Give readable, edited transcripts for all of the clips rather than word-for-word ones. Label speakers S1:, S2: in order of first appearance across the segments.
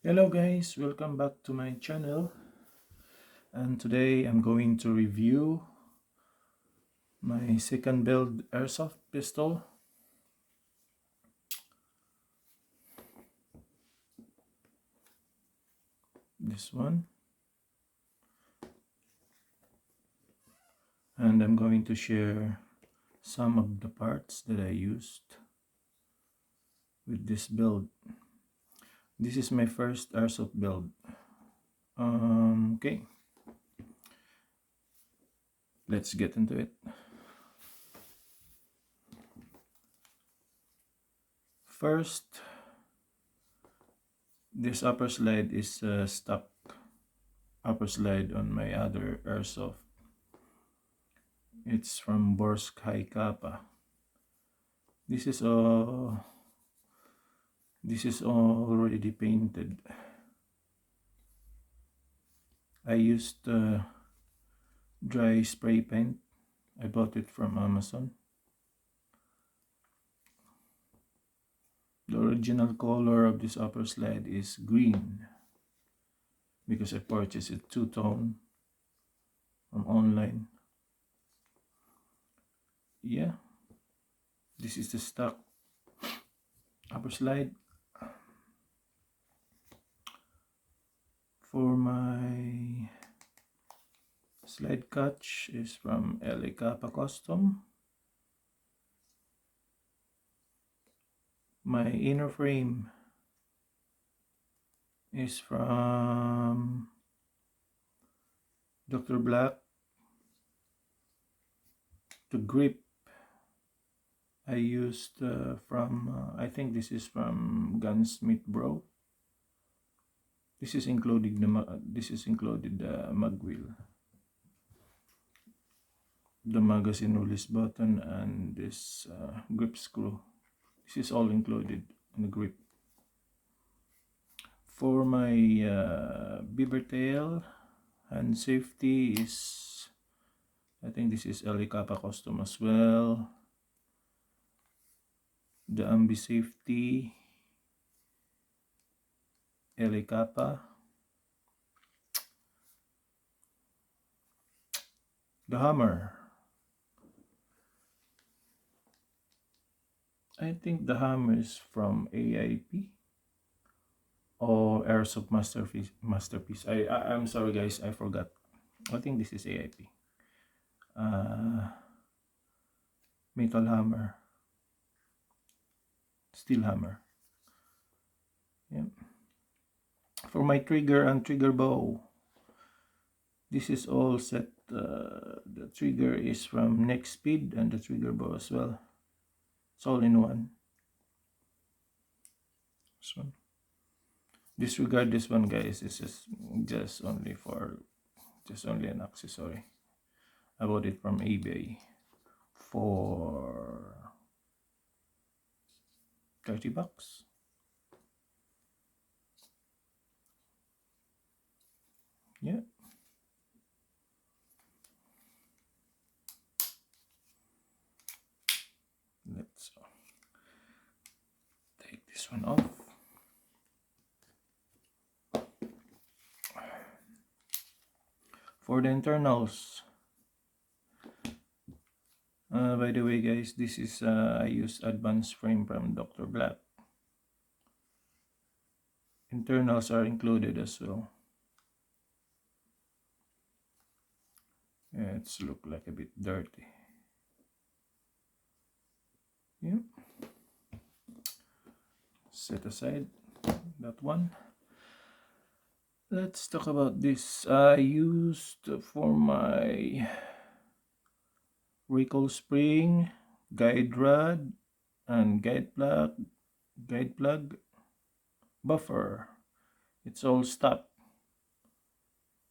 S1: Hello guys, welcome back to my channel, and today I'm going to review my second build airsoft pistol. This one. And I'm going to share some of the parts that I used with this build. This is my first airsoft build. Okay, let's get into it. First, this upper slide is stock upper slide on my other airsoft. It's from Hi-capa. This is already painted. I used dry spray paint. I bought it from Amazon. The original color of this upper slide is green because I purchased it two-tone from online. Yeah, this is the stock upper slide. For my slide catch is from Hi-capa Custom. My inner frame is from Dr. Black. The grip I used from I think this is from Gunsmith Bro. This is included the mag wheel, the magazine release button, and this grip screw. This is all included in the grip. For my beaver tail and safety is, I think this is Hi-capa Custom as well. The ambi safety, Hi-capa. The hammer, I think the hammer is from AIP or Airsoft Masterpiece. I'm sorry guys, I forgot. I think this is AIP. Metal hammer, steel hammer. Yep. For my trigger and trigger bow, this is all set. The trigger is from Next Speed and the trigger bow as well. It's all in one. This one. Disregard this one, guys. This is just only an accessory. I bought it from eBay for 30 bucks. Yeah. Let's take this one off. For the internals, by the way guys, this is I use advanced frame from Dr. Black. Internals are included as well. Yeah, it's look like a bit dirty. Yeah. Set aside that one. Let's talk about this. I used for my recoil spring, guide rod, and guide plug, buffer. It's all stock.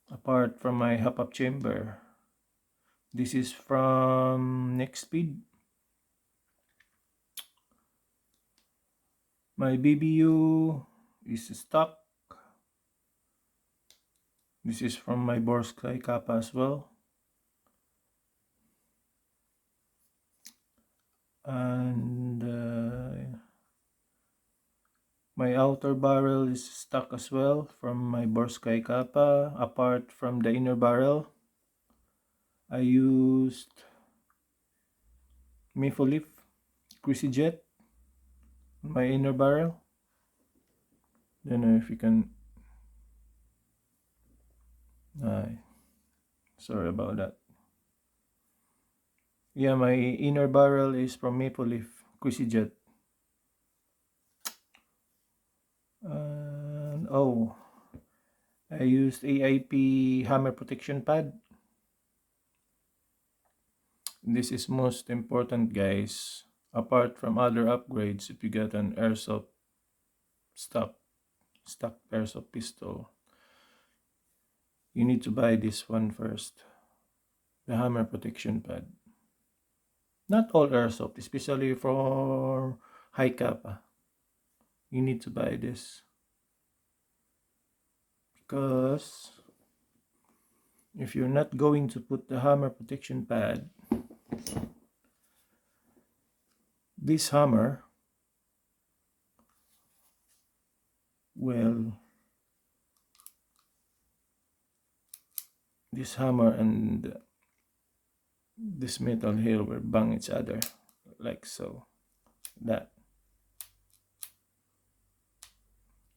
S1: Apart from my hop-up chamber. This is from Next Speed. My BBU is stock. This is from my Hi-capa as well. And My outer barrel is stuck as well from my Hi-capa. Apart from the inner barrel, I used maple leaf greasy jet on my inner barrel. Don't know if you can. Sorry about that. Yeah, my inner barrel is from maple leaf greasy jet. And oh, I used AIP hammer protection pad. This is most important, guys. Apart from other upgrades, if you get an airsoft stock airsoft pistol, you need to buy this one first, the hammer protection pad. Not all airsoft, especially for Hi-capa, you need to buy this, because if you're not going to put the hammer protection pad, this hammer will, this hammer and this metal here will bang each other like so, that.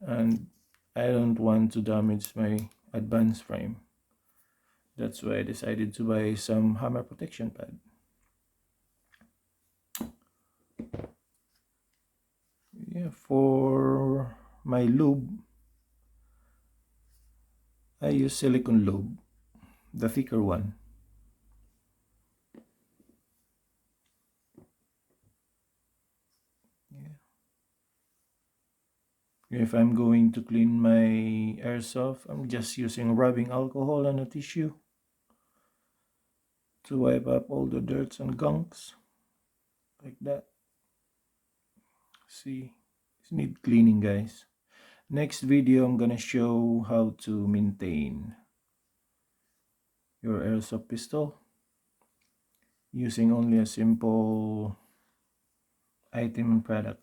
S1: And I don't want to damage my advance frame. That's why I decided to buy some hammer protection pad. Yeah, for my lube, I use silicone lube, the thicker one. Yeah. If I'm going to clean my airsoft, I'm just using rubbing alcohol on a tissue to wipe up all the dirts and gunks, like that. See, it needs cleaning, guys. Next video, I'm gonna show how to maintain your airsoft pistol using only a simple item and product.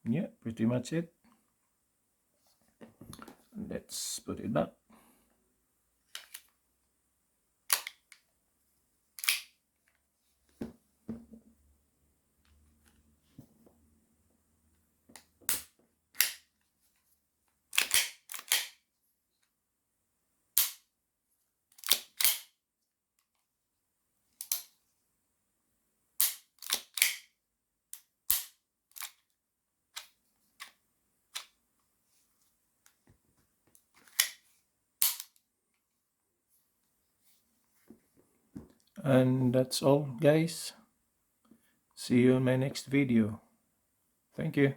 S1: Yeah, pretty much it. Let's put it back. And that's all, guys. See you in my next video. Thank you.